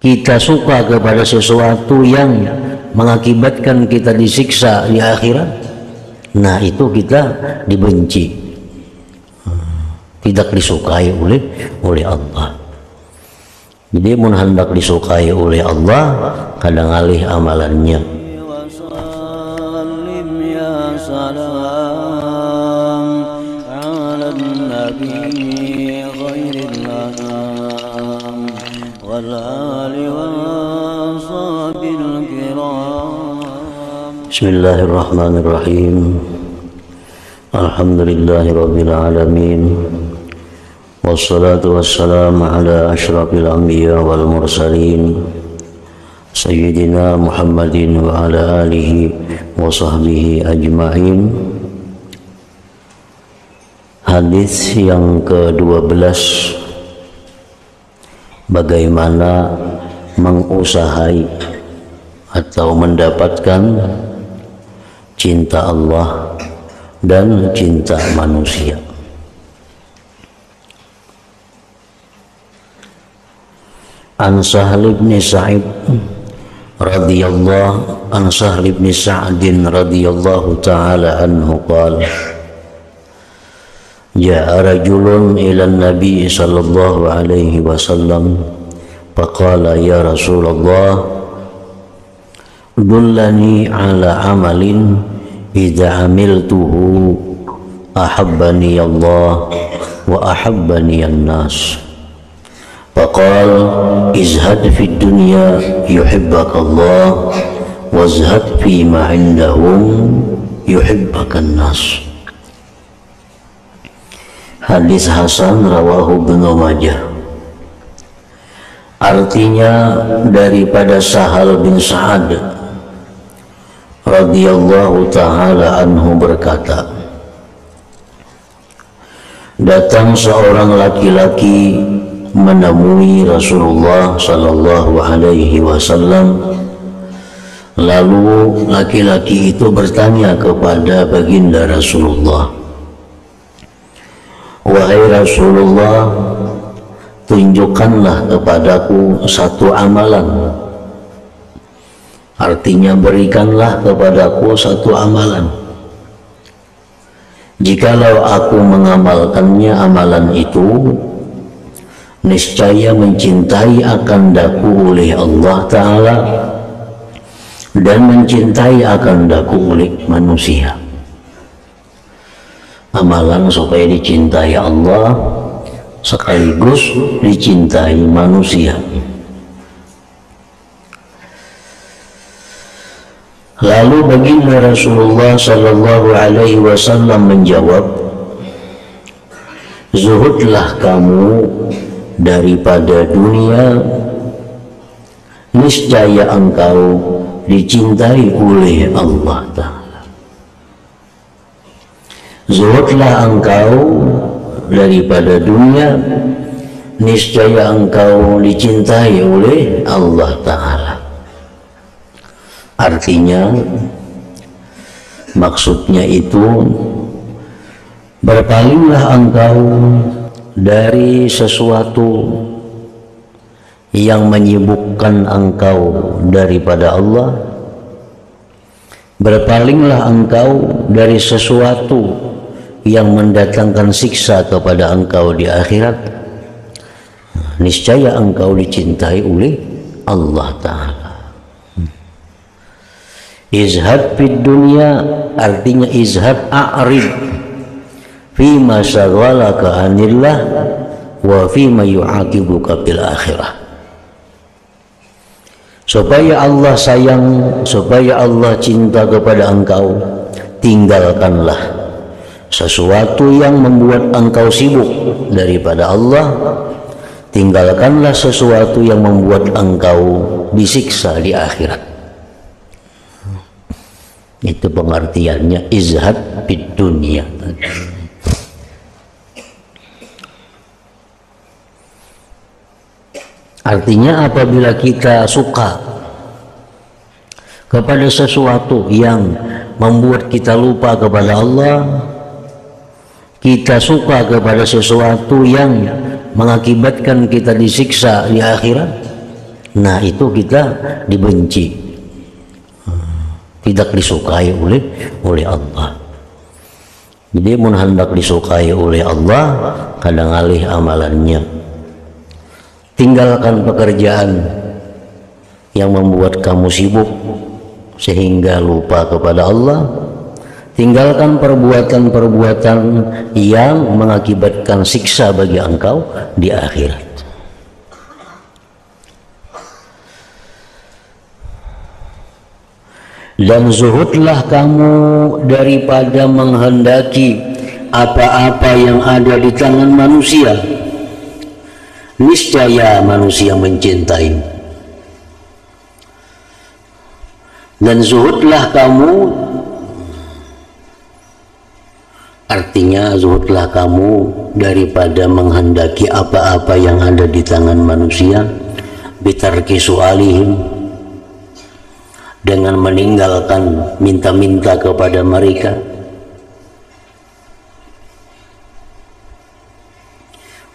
kita suka kepada sesuatu yang mengakibatkan kita disiksa di akhirat, nah itu kita dibenci, tidak disukai oleh Allah. Jadi mun hendak disukai oleh Allah, kadang alih amalannya. Bismillahirrahmanirrahim. Alhamdulillahirabbil alamin. Wassalatu wassalamu ala asyrafil anbiya wal mursalin sayyidina Muhammadin wa ala alihi wa sahbihi ajma'in. Hadis yang ke-12, bagaimana mengusahai atau mendapatkan cinta Allah dan cinta manusia. An Sahl bin Sa'id radhiyallahu an Sahl bin Sa'd radhiyallahu ta'ala anhu qala ja'a rajulun ila an-nabi sallallahu alaihi wasallam faqala ya Rasulullah dullani ala amalin idza amiltuhu ahabbani Allah wa ahabbani an-nas. Faqal izhad fid dunya yuhibbaka Allah wazhad fi ma indahum yuhibbaka an-nas. Hadis hasan rawahu Ibnu Majah. Artinya daripada Sahal bin Sa'ad radhiyallahu ta'ala anhu berkata, datang seorang laki-laki menemui Rasulullah sallallahu alaihi wasallam. Lalu laki-laki itu bertanya kepada baginda Rasulullah, wahai Rasulullah, tunjukkanlah kepadaku satu amalan. Artinya berikanlah kepadaku satu amalan. Jikalau aku mengamalkannya, amalan itu niscaya mencintai akan daku oleh Allah Ta'ala dan mencintai akan daku oleh manusia. Amalan supaya dicintai Allah sekaligus dicintai manusia. Lalu baginda Rasulullah sallallahu alaihi wasallam menjawab, zuhudlah kamu daripada dunia, niscaya engkau dicintai oleh Allah Ta'ala. Zuhudlah engkau daripada dunia, niscaya engkau dicintai oleh Allah Ta'ala. Artinya, maksudnya itu, berpalinglah engkau dari sesuatu yang menyibukkan engkau daripada Allah. Berpalinglah engkau dari sesuatu yang mendatangkan siksa kepada engkau di akhirat. Niscaya engkau dicintai oleh Allah Ta'ala. Izhad fid dunya, artinya izhad a'rid fima syaghalaka anillah wa fima yu'aqibuka bil akhirah. Supaya Allah sayang, supaya Allah cinta kepada engkau, tinggalkanlah sesuatu yang membuat engkau sibuk daripada Allah. Tinggalkanlah sesuatu yang membuat engkau disiksa di akhirat. Itu pengertiannya izhad fid dunya. Artinya apabila kita suka kepada sesuatu yang membuat kita lupa kepada Allah, kita suka kepada sesuatu yang mengakibatkan kita disiksa di akhirat, Nah itu kita dibenci, tidak disukai oleh Allah. Jadi mun hendak disukai oleh Allah, kadang alih amalannya. Tinggalkan pekerjaan yang membuat kamu sibuk sehingga lupa kepada Allah. Tinggalkan perbuatan-perbuatan yang mengakibatkan siksa bagi engkau di akhirat. Dan zuhudlah kamu daripada menghendaki apa-apa yang ada di tangan manusia. Niscaya manusia mencintaimu. Dan zuhudlah kamu, artinya zuhudlah kamu daripada menghendaki apa-apa yang ada di tangan manusia, bitarki su'alihim, dengan meninggalkan minta-minta kepada mereka,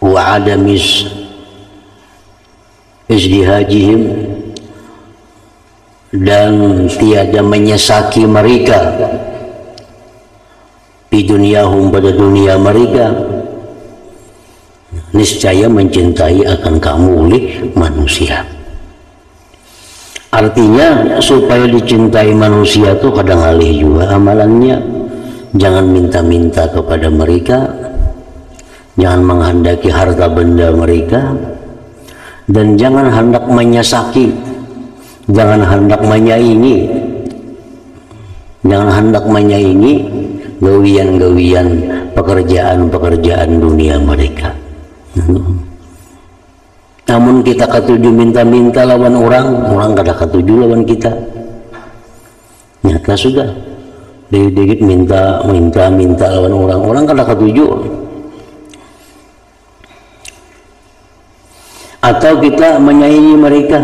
wa adamis izdihajihim, dan tiada menyesaki mereka di duniahum, pada dunia mereka. Niscaya mencintai akan kamu oleh manusia. Artinya supaya dicintai manusia tuh kadang alih juga amalannya. Jangan minta-minta kepada mereka, jangan menghendaki harta benda mereka, dan jangan hendak menyesaki, jangan hendak menyaingi, jangan hendak menyaingi gawian-gawian pekerjaan-pekerjaan dunia mereka. Namun kita ketujuh minta-minta lawan orang kada ketujuh lawan kita. Nyata sudah dikit minta lawan orang kada ketujuh. Atau kita menyaingi mereka.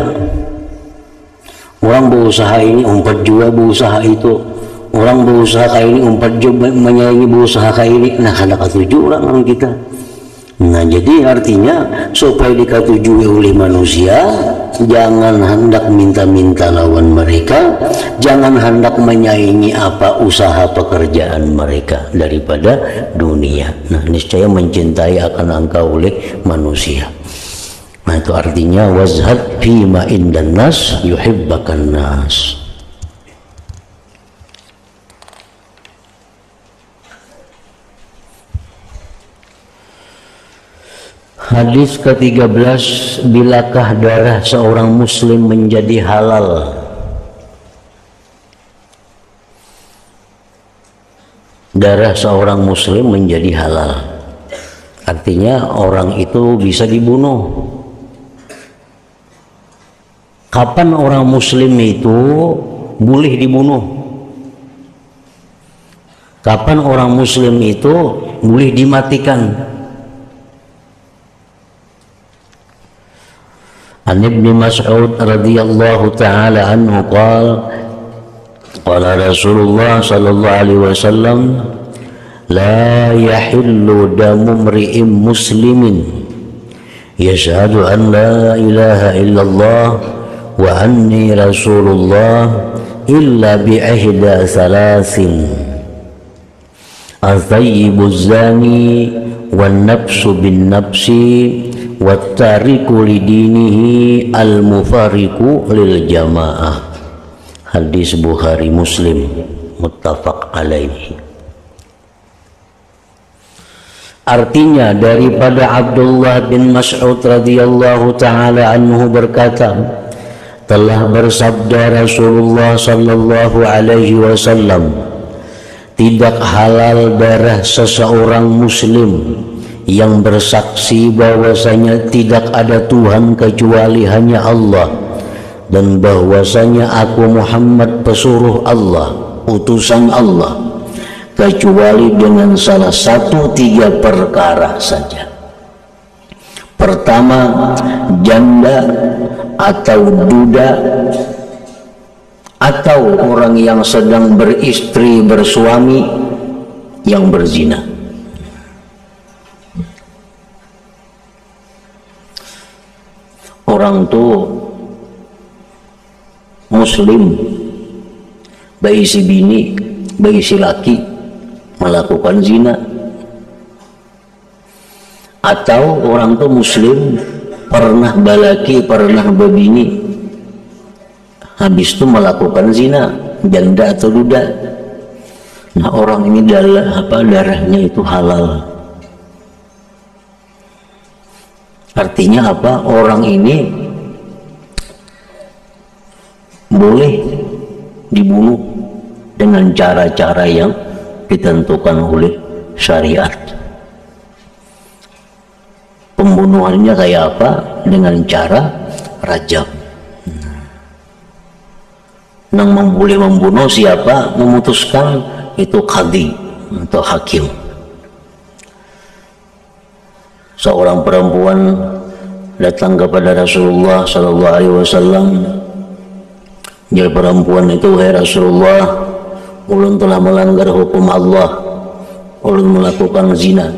Orang berusaha ini umpat juga berusaha itu, orang berusaha kayak ini umpat juga menyaingi berusaha kayak ini. Nah kada ketujuh orang kita. Nah jadi artinya supaya diketujui oleh manusia, jangan hendak minta-minta lawan mereka, jangan hendak menyaingi apa usaha pekerjaan mereka daripada dunia. Nah niscaya mencintai akan engkau oleh manusia. Nah itu artinya wazhad fima indan nas yuhibbakan nas. Hadis ke-13, bilakah darah seorang muslim menjadi halal? Darah seorang muslim menjadi halal. Artinya orang itu bisa dibunuh. Kapan orang muslim itu boleh dibunuh? Kapan orang muslim itu boleh dimatikan? An Ibnu Mas'ud radhiyallahu ta'ala anhu qala Rasulullah sallallahu alaihi wasallam, la yahillu damu mri'in muslimin yashhadu an la ilaha illallah wa anni rasulullah illa bi ihda thalathin, al-thayyibuz zani wan nafsu bin nafsi wattariku lidinihi al-mufariku lil jamaah. Hadis Bukhari Muslim muttafaq alaihi. Artinya daripada Abdullah bin Mas'ud radhiyallahu ta'ala anhu berkata, telah bersabda Rasulullah sallallahu alaihi wasallam, tidak halal darah seseorang muslim yang bersaksi bahwasanya tidak ada Tuhan kecuali hanya Allah, dan bahwasanya aku Muhammad pesuruh Allah, utusan Allah, kecuali dengan salah satu 3 perkara saja. Pertama, janda atau duda atau orang yang sedang beristri bersuami yang berzina. Orang tuh muslim, baik si bini, baik si laki melakukan zina. Atau orang tuh muslim pernah balaki, pernah babini, habis itu melakukan zina, janda atau duda. Nah, orang ini darahnya itu halal. Artinya apa? Orang ini boleh dibunuh dengan cara-cara yang ditentukan oleh syariat. Pembunuhannya kayak apa? Dengan cara rajam. Yang boleh membunuh siapa? Memutuskan itu qadhi atau hakim. Seorang perempuan datang kepada Rasulullah Sallallahu Alaihi Wasallam. Jadi perempuan itu, "Hai Rasulullah, ulun telah melanggar hukum Allah, ulun melakukan zina."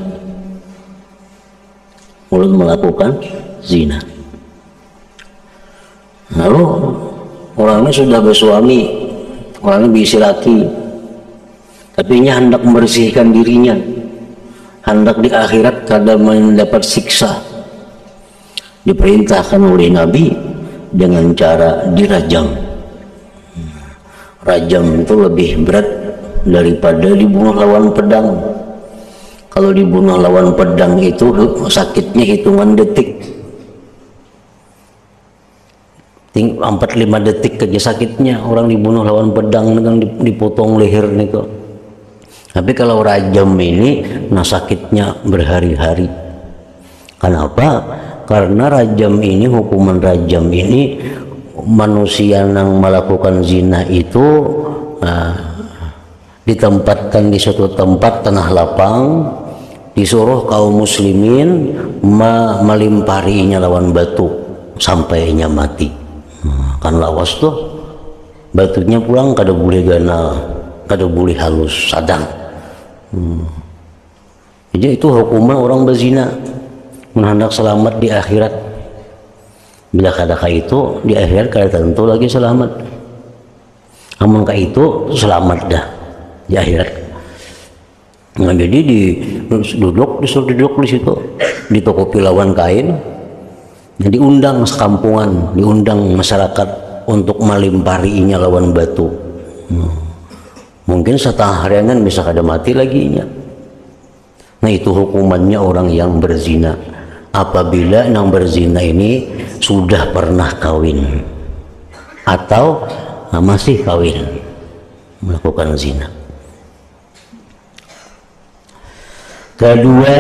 Ulun melakukan zina. Lalu orang ini sudah bersuami, orang ini berisi laki, tapi ia hendak membersihkan dirinya, hendak di akhirat kadang mendapat siksa. Diperintahkan oleh Nabi dengan cara dirajam. Rajam itu lebih berat daripada dibunuh lawan pedang. Kalau dibunuh lawan pedang itu sakitnya hitungan detik, 4-5 detik aja sakitnya orang dibunuh lawan pedang dengan dipotong leher itu. Tapi kalau rajam ini, nah sakitnya berhari-hari. Kenapa? Karena rajam ini, hukuman rajam ini, manusia yang melakukan zina itu ditempatkan di suatu tempat tanah lapang, disuruh kaum muslimin melimparinya lawan batu sampainya mati. Kan lawas tuh batunya pulang kada boleh ganal, kada boleh halus, sadang. Jadi itu hukuman orang berzina menghendak selamat di akhirat. Bila kadaka itu di akhirat kada tentu lagi selamat. Amun ka itu selamat dah di akhirat. Nah, jadi disuruh duduk di situ, di toko pilawan kain, jadi diundang sekampungan, diundang masyarakat untuk melimparinya lawan batu. Mungkin setengah harian bisa kada mati lagi nya. Nah, itu hukumannya orang yang berzina. Apabila yang berzina ini sudah pernah kawin atau masih kawin melakukan zina. Kedua,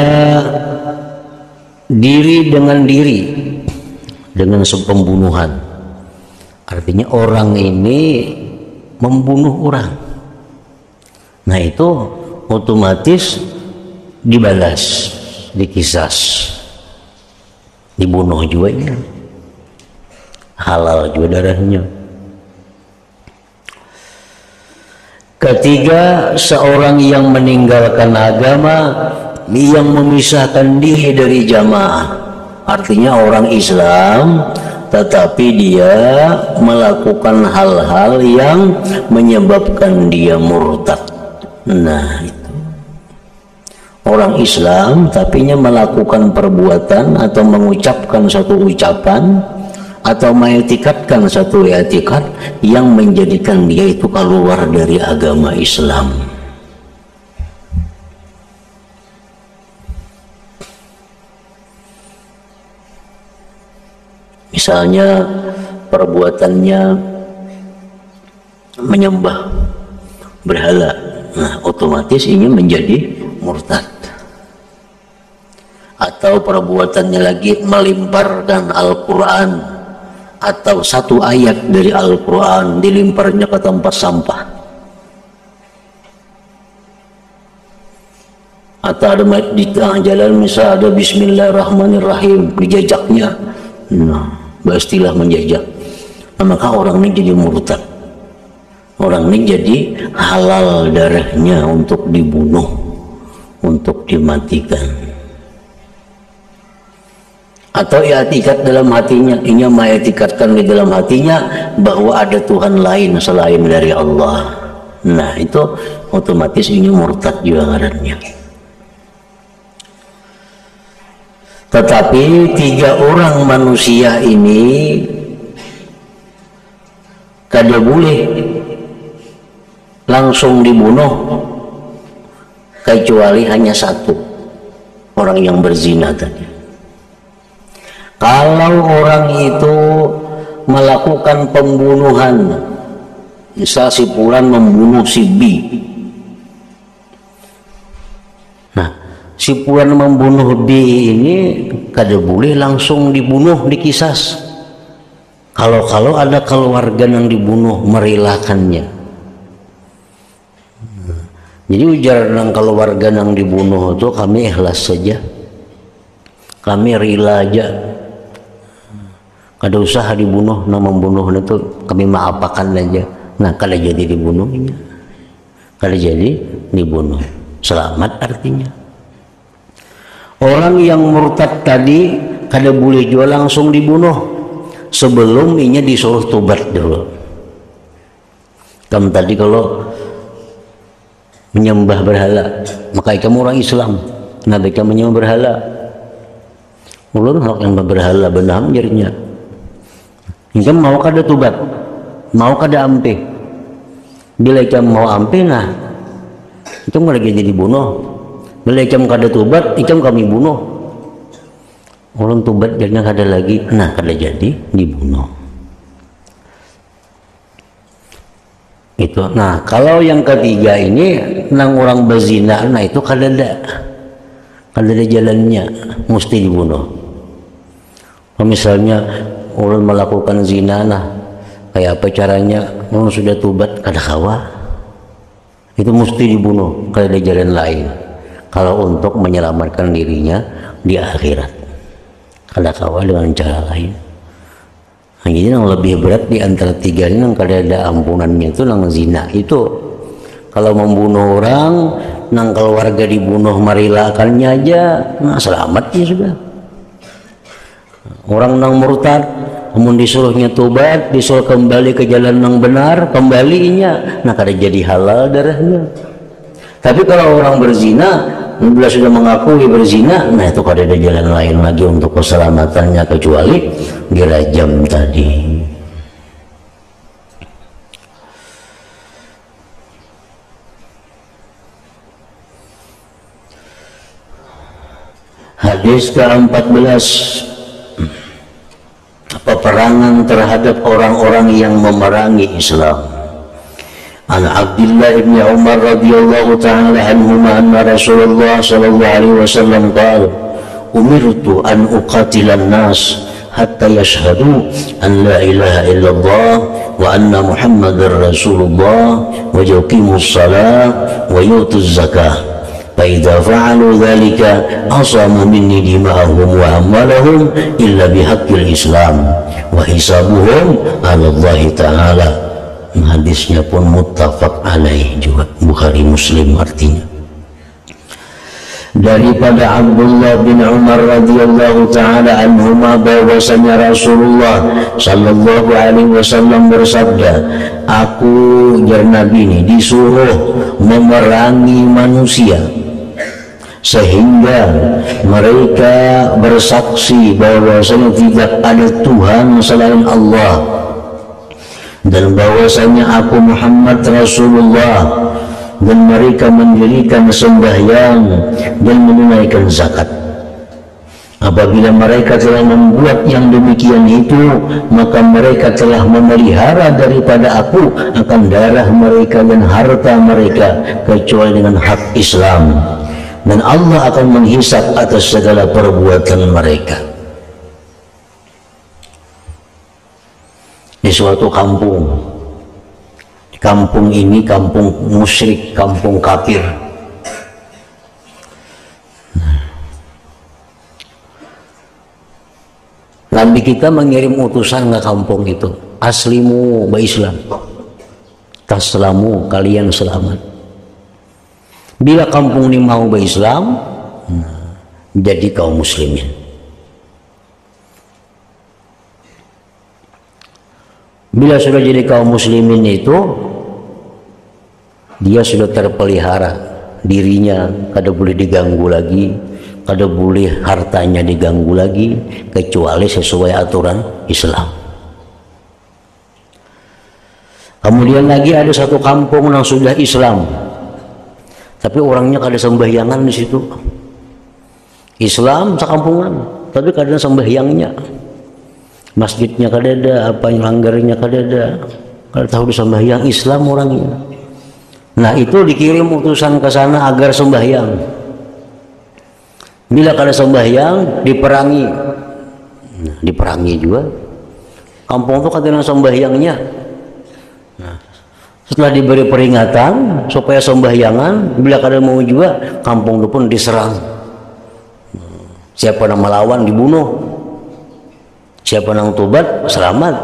diri dengan diri dengan pembunuhan. Artinya orang ini membunuh orang. Nah, itu otomatis dibalas, dikisas, dibunuh juga ya. Halal juga darahnya. Ketiga, seorang yang meninggalkan agama, yang memisahkan diri dari jamaah. Artinya orang Islam tetapi dia melakukan hal-hal yang menyebabkan dia murtad. Nah, itu orang Islam tapi melakukan perbuatan atau mengucapkan satu ucapan atau mengiktikadkan satu i'tikad yang menjadikan dia itu keluar dari agama Islam. Misalnya perbuatannya menyembah berhala, nah otomatis ini menjadi murtad. Atau perbuatannya lagi melimparkan Al-Quran atau satu ayat dari Al-Quran dilimparnya ke tempat sampah, atau ada di tengah jalan misal ada Bismillahirrahmanirrahim dijejaknya, nah pastilah menjejak, nah, maka orang ini jadi murtad, orang ini jadi halal darahnya untuk dibunuh, untuk dimatikan. Atau i'tikad dalam hatinya, ia mengiktikadkan di dalam hatinya bahwa ada Tuhan lain selain dari Allah. Nah, itu otomatis ini murtad juga ngarannya. Tetapi 3 orang manusia ini kada boleh langsung dibunuh kecuali hanya 1 orang yang berzina tadi. Kalau orang itu melakukan pembunuhan, misal si Fulan membunuh si B, nah si Fulan membunuh B ini kada boleh langsung dibunuh, dikisas. Kalau ada keluarga yang dibunuh, merelakannya. Jadi ujar nang keluarga yang dibunuh itu kami ikhlas saja, kami rela aja. Kada usah dibunuh, nah membunuh itu kami maapakan aja. Nah, kada jadi dibunuhnya, kada jadi dibunuh, selamat artinya. Orang yang murtad tadi kada boleh juga langsung dibunuh, sebelum inya disuruh tobat dulu. Kamu tadi kalau menyembah berhala, maka kamu orang Islam, nah mereka menyembah berhala, ulun hak yang berhala benar jadinya. Hingga mau kada tobat, mau kada ampe. Bila ikam mau ampe, nah ikam lagi jadi bunuh. Bila ikam kada tobat, ikam kami bunuh. Orang tobat jadinya kada lagi, nah kada jadi dibunuh. Itu. Nah kalau yang ketiga ini nang orang berzina, nah itu kada ada jalannya, mesti dibunuh. Kalau misalnya orang melakukan zina, nah kayak apa caranya? Orang sudah tobat kada kawa, itu mesti dibunuh, kada ada jalan lain. Kalau untuk menyelamatkan dirinya di akhirat, kada kawa dengan cara lain. Nah, jadi yang lebih berat di antara 3 ini yang kada ada ampunannya itu nang zina. Itu kalau membunuh orang, nang keluarga dibunuh merelakannya aja, nah selamat ya sudah. Orang nang murtad, namun disuruhnya tobat, disuruh kembali ke jalan yang benar, kembalinya, nah kada jadi halal darahnya. Tapi kalau orang berzina, bila sudah mengakui berzina, nah itu kada ada jalan lain lagi untuk keselamatannya kecuali dirajam tadi. Hadis ke-14, peperangan terhadap orang-orang yang memerangi Islam. An Abdullah bin Umar radhiyallahu ta'ala anhuma anna Rasulullah sallallahu alaihi wasallam qala umirtu an uqatilan nas hatta yashhadu an la ilaha illallah wa anna Muhammadar Rasulullah wa yuqimus salah wa yutuz zakah. فإذا فعلوا ذلك عصموا مني دماءهم وأموالهم إلا بحق الإسلام وحسابهم على الله تعالى. Hadisnya pun muttafaq alaih juga, Bukhari Muslim artinya. Daripada Abdullah bin Umar radhiyallahu ta'ala anhuma bahwasanya Rasulullah sallallahu alaihi wasallam bersabda, aku jar Nabi ini disuruh memerangi manusia sehingga mereka bersaksi bahwasanya tidak ada Tuhan selain Allah dan bahwasanya aku Muhammad Rasulullah, dan mereka mendirikan sembahyang dan menunaikan zakat. Apabila mereka telah membuat yang demikian itu, maka mereka telah memelihara daripada aku akan darah mereka dan harta mereka kecuali dengan hak Islam, dan Allah akan menghisap atas segala perbuatan mereka. Di suatu kampung, kampung ini kampung musyrik, kampung kafir. Nabi kita mengirim utusan ke kampung itu, aslimu ba Islam, taslamu, kalian selamat. Bila kampung ini mau ba Islam, jadi kaum muslimin. Bila sudah jadi kaum muslimin itu, dia sudah terpelihara dirinya, kada boleh diganggu lagi, kada boleh hartanya diganggu lagi, kecuali sesuai aturan Islam. Kemudian lagi ada satu kampung yang sudah Islam, tapi orangnya kada sembahyangan di situ. Islam sekampungan, tapi kada sembahyangnya. Masjidnya kada ada, apa yang langgarnya kada ada, kada tahu disembahyang Islam orangnya. Nah itu dikirim utusan ke sana agar sembahyang. Bila kada sembahyang diperangi. Nah, diperangi juga. Kampung itu kada sembahyangnya. Nah, setelah diberi peringatan supaya sembahyangan, bila kada mau juga, kampung itu pun diserang. Siapa yang melawan dibunuh, siapa yang tobat selamat.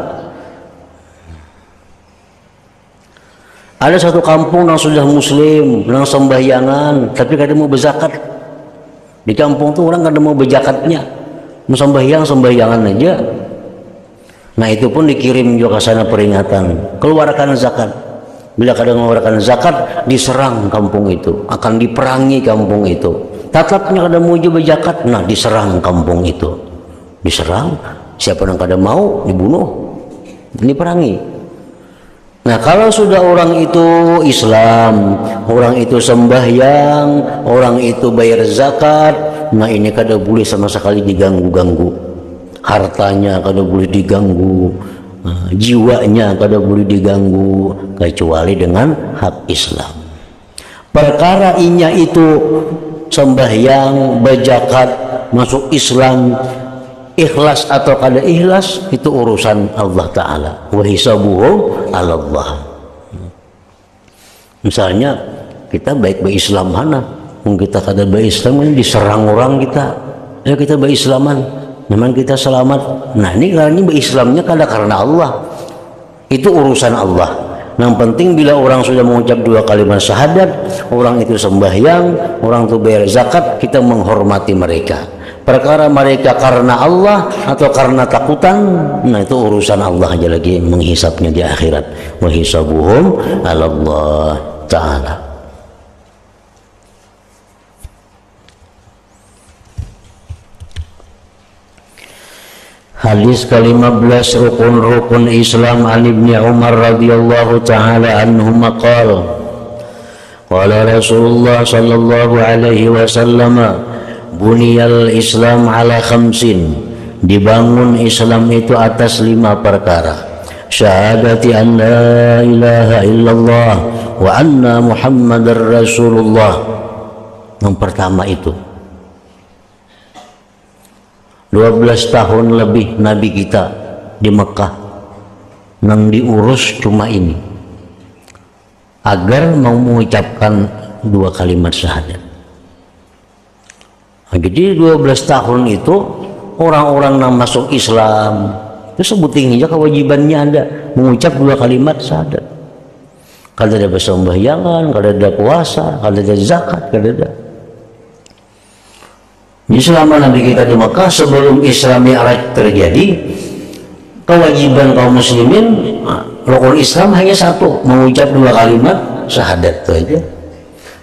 Ada satu kampung yang sudah muslim, yang sembahyangan, tapi kada mau berzakat. Di kampung itu orang kada mau berzakatnya, mau sembahyangan aja. Nah itu pun dikirim juga ke sana peringatan, keluarkan zakat. Bila kada mengeluarkan zakat, diserang kampung itu, akan diperangi kampung itu. Tatapnya kada mau juga berzakat, nah diserang kampung itu, diserang. Siapa yang kada mau dibunuh, diperangi. Nah kalau sudah orang itu Islam, orang itu sembahyang, orang itu bayar zakat, nah ini kada boleh sama sekali diganggu-ganggu. Hartanya kada boleh diganggu, jiwanya kada boleh diganggu, kecuali dengan hak Islam. Perkara inya itu sembahyang, berzakat, masuk Islam, ikhlas atau kada ikhlas, itu urusan Allah Ta'ala. Wa hisabuhum 'ala Allah. Misalnya kita baik berislam mana, kita kada berislam ini diserang orang kita, ya kita berislaman, memang kita selamat. Nah ini karena berislamnya kada karena Allah, itu urusan Allah. Yang penting bila orang sudah mengucap 2 kalimat syahadat, orang itu sembahyang, orang itu bayar zakat, kita menghormati mereka. Perkara mereka karena Allah atau karena takutan, nah itu urusan Allah aja lagi menghisapnya di akhirat. Wa hisabuhum 'ala Allah Ta'ala. Hadis ke-15 rukun-rukun Islam an Ibni Umar radhiyallahu ta'ala anhuma qala qala Rasulullah sallallahu alaihi wasallam buniyal Islam ala khamsin, dibangun Islam itu atas 5 perkara. Syahadati an la ilaha illallah wa anna Muhammadar Rasulullah. Yang pertama itu 12 tahun lebih Nabi kita di Mekah, yang diurus cuma ini, agar mau mengucapkan 2 kalimat syahadat. Nah, jadi 12 tahun itu orang-orang yang masuk Islam itu sebutin aja kewajibannya Anda mengucap 2 kalimat syahadat. Kada ada bersembahyangan, kada ada puasa, kada ada zakat, kada ada. Jadi selama Nabi kita di Mekah, sebelum Islam Mi'raj terjadi, kewajiban kaum muslimin rukun Islam hanya 1, mengucap 2 kalimat syahadat itu aja.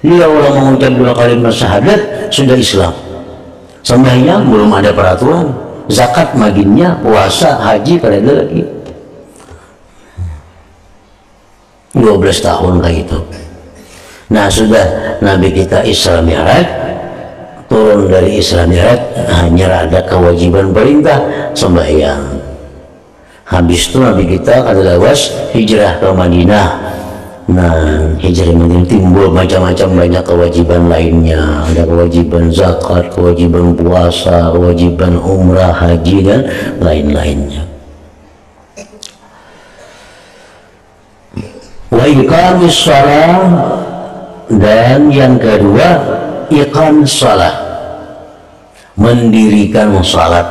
Bila orang mengucap 2 kalimat syahadat sudah Islam. Sembahyang belum ada peraturan, zakat maginnya, puasa, haji kada ada lagi. 12 tahun kayak itu. Nah sudah Nabi kita Isra Mi'raj, turun dari Isra Mi'raj, hanya ada kewajiban perintah sembahyang. Habis itu Nabi kita kada lawas hijrah ke Madinah. Nah hijrah Madinah timbul macam-macam banyak kewajiban lainnya. Ada kewajiban zakat, kewajiban puasa, kewajiban umrah, haji dan lain-lainnya. Wa iqamis shalah, dan yang kedua iqamis shalah, mendirikan salat.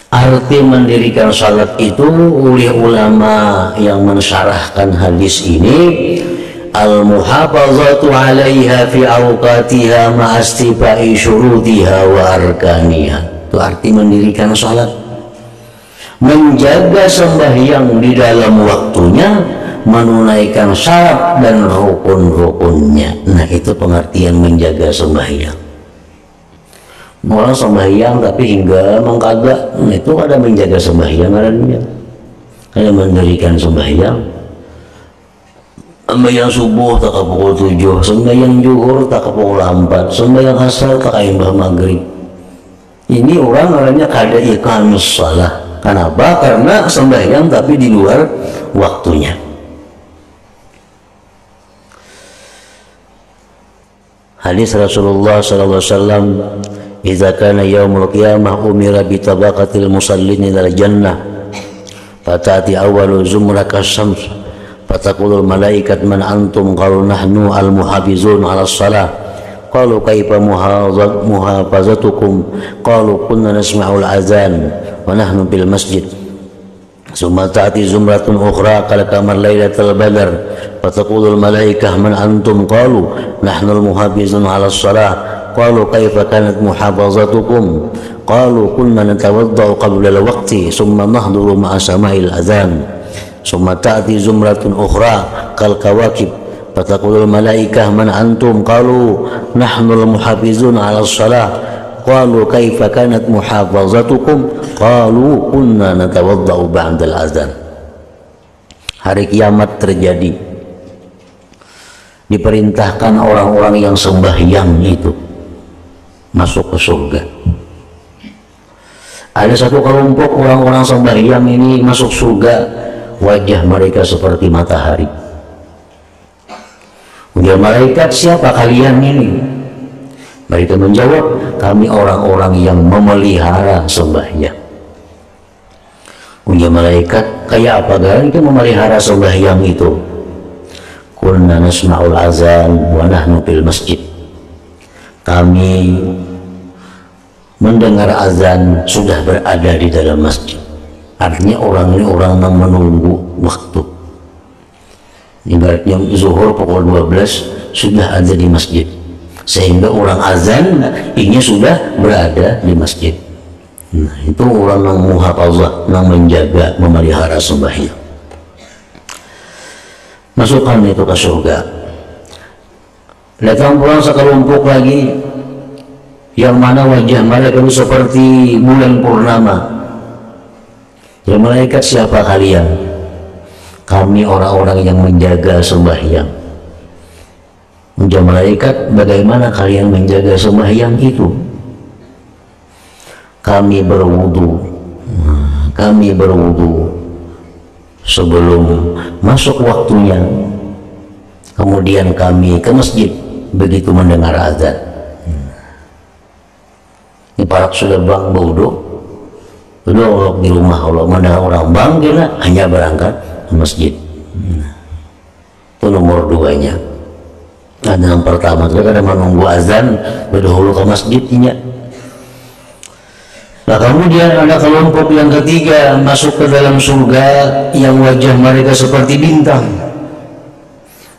Arti mendirikan salat itu oleh ulama yang mensyarahkan hadis ini, al-muhafazatu 'alaiha fi awqatiha ma'astifa'i syurutiha wa arkaniha. Itu arti mendirikan salat, menjaga sembahyang di dalam waktunya, menunaikan syarat dan rukun-rukunnya. Nah, itu pengertian menjaga sembahyang. Orang sembahyang tapi hingga mengkagak, nah, itu ada menjaga sembahyang adanya. Ada mendirikan sembahyang. Sembahyang subuh tak ke pukul 7, sembahyang zuhur tak ke pukul 4, sembahyang asar tak ke imbah maghrib. Ini orang orangnya kada iqamus shalah. Kenapa? Karena sembahyang tapi di luar waktunya. Hadis Rasulullah sallallahu alaihi wasallam, "Idza kana yaumul qiyamah umira bi tabaqatil musallin ilal jannah, fatati awwalu zumraka syams, fataqulul malaikat man antum, qalu nahnu al muhafizun 'ala shalah, qalu kaifa muhafazatukum, qalu kunna nasma'ul azan wa nahnu bil masjid, summa ta'ti zumratun ukhra kal kamar lailatul badr, fataqulul malaikah man antum, qalu nahnu al muhafizun 'ala shalah, qalu kaifa kanat muhafazatukum, qalu kunna natawaddau qabla al waqti, summa nahduru ma'a sama'il azan, summa ta'ti zumratun ukhra kal kawakib, fataqulul malaikah man antum, qalu nahnu al muhafizun 'ala shalah, qalu kaifa kanat muhafazatukum, qalu kunna natawaddau ba'dal azan. Hari kiamat terjadi. Diperintahkan orang-orang yang sembahyang itu masuk ke surga. Ada satu kelompok orang-orang sembahyang ini masuk surga, wajah mereka seperti matahari. Ujar malaikat, siapa kalian ini? Mereka menjawab, kami orang-orang yang memelihara sembahyang. Ujar malaikat, kayak apa kalian itu memelihara sembahyang itu? Kunna nasma'ul azan wa nahnu fil masjid. Kami mendengar azan sudah berada di dalam masjid. Artinya orang ini orang yang menunggu waktu. Ibaratnya zuhur pukul 12 sudah ada di masjid, sehingga orang azan ini sudah berada di masjid. Nah, itu orang yang muhafazah, yang menjaga, memelihara sembahyang. Masukkan itu ke surga. Datang pulang sekelompok lagi, yang mana wajah mereka itu seperti bulan purnama. Ya malaikat, siapa kalian? Kami orang-orang yang menjaga sembahyang. Ujar malaikat, bagaimana kalian menjaga sembahyang itu? Kami berwudu sebelum masuk waktunya, kemudian kami ke masjid begitu mendengar azan. Ini para sudah bang berwudu, duduk di rumah, kalau mendengar orang bang kira hanya berangkat ke masjid. Itu nomor 2-nya. Ada yang pertama, mereka menunggu azan berdahulu ke masjidnya. Nah, kemudian ada kelompok yang ketiga masuk ke dalam surga yang wajah mereka seperti bintang.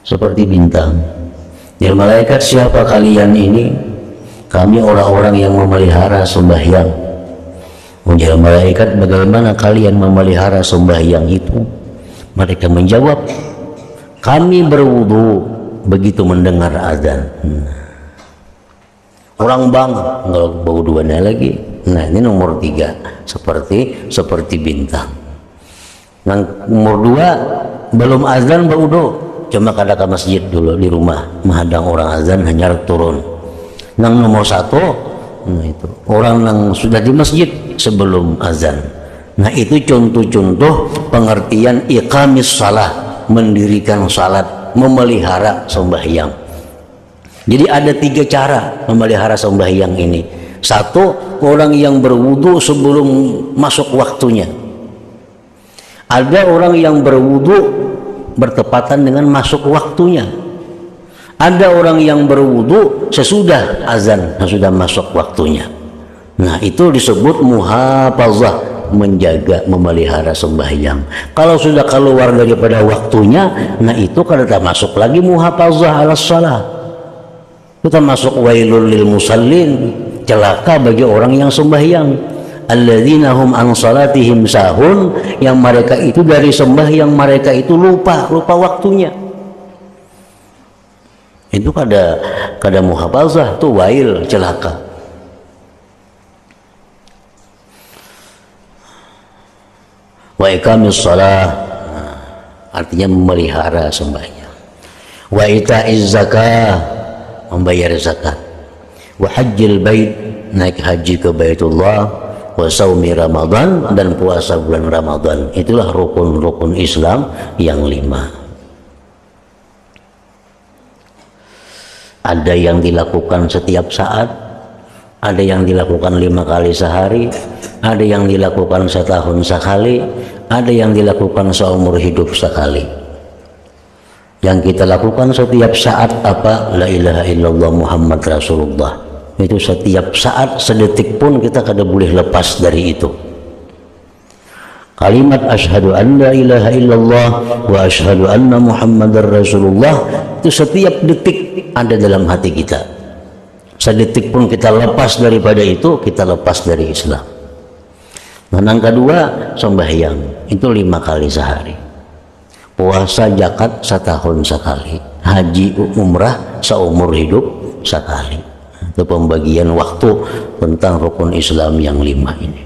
Seperti bintang. Ya malaikat, siapa kalian ini? Kami orang-orang yang memelihara sembahyang. Ujar malaikat, bagaimana kalian memelihara sembahyang itu? Mereka menjawab, kami berwudu begitu mendengar azan. Orang bang kalau berwuduannya lagi. Nah, ini nomor 3, seperti bintang. Yang nomor 2, belum azan berwudu, cuma kada ke masjid dulu di rumah, menghadang orang azan hanya turun. Yang nomor 1, nah itu orang yang sudah di masjid sebelum azan. Nah, itu contoh-contoh pengertian iqamis shalah, mendirikan salat, memelihara sembahyang. Jadi ada 3 cara memelihara sembahyang ini. 1, orang yang berwudu sebelum masuk waktunya. Ada orang yang berwudu bertepatan dengan masuk waktunya. Ada orang yang berwudu sesudah azan, sudah masuk waktunya. Nah, itu disebut muhafazah, menjaga, memelihara sembahyang. Kalau sudah keluar daripada waktunya, nah itu kada masuk lagi muhafazah ala shalah. Kita masuk wailul lil musallin, celaka bagi orang yang sembahyang. alladzina hum an salatihim sahun, yang mereka itu dari sembahyang mereka itu lupa waktunya. Itu kada muhafazah tuh wail celaka. Wa iqamis shalah, artinya memelihara sembahyang. Wa ita'iz zakah, membayar zakat. Wa hajjil bait, naik haji ke Baitullah. Wa saumi Ramadan, dan puasa bulan Ramadan. Itulah rukun-rukun Islam yang 5. Ada yang dilakukan setiap saat, ada yang dilakukan 5 kali sehari, ada yang dilakukan setahun sekali, ada yang dilakukan seumur hidup sekali. Yang kita lakukan setiap saat apa? La ilaha illallah Muhammad Rasulullah. Itu setiap saat, sedetik pun kita kada boleh lepas dari itu. Kalimat asyhadu an la ilaha illallah wa asyhadu anna Muhammadar Rasulullah, itu setiap detik ada dalam hati kita. Sedetik pun kita lepas daripada itu, kita lepas dari Islam. Dan yang kedua, sembahyang itu 5 kali sehari. Puasa zakat setahun sekali. Haji umrah seumur hidup sekali. Itu pembagian waktu tentang rukun Islam yang 5 ini.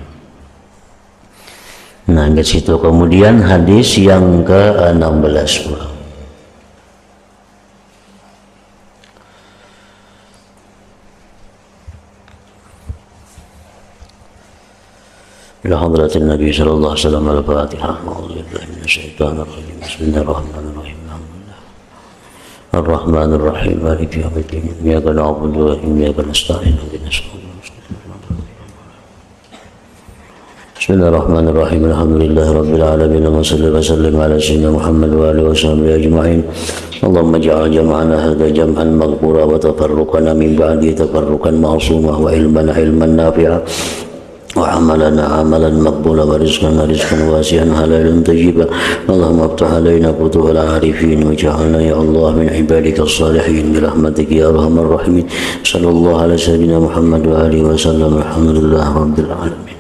Nah, di situ kemudian hadis yang ke-16. Ila hadratin Nabi sallallahu alaihi wasallam al-Fatihah. A'udzubillahi minasyaitonir rajim. Bismillahirrahmanirrahim. Ar-Rahmanir Rahim. Maliki yaumiddin. Iyyaka na'budu wa iyyaka nasta'in. Ihdinas siratal mustaqim. Bismillahirrahmanirrahim. Alhamdulillahi rabbil alamin. Wa sallallahu wa sallim ala sayyidina Muhammad wa alihi washabbihi ajma'in. Allahumma ij'al jam'ana hadha jam'an maghfura wa tafarruqana min ba'di tafarruqan ma'sumah wa ilman nafi'a. وعملنا عملا مقبولا ورزقنا رزقا واسعا حلالا طيبا. اللهم افتح علينا فتوح العارفين واجعلنا يا الله من عبادك الصالحين برحمتك يا ارحم الراحمين. صلى الله على سيدنا محمد وآله وسلم. الحمد لله رب العالمين.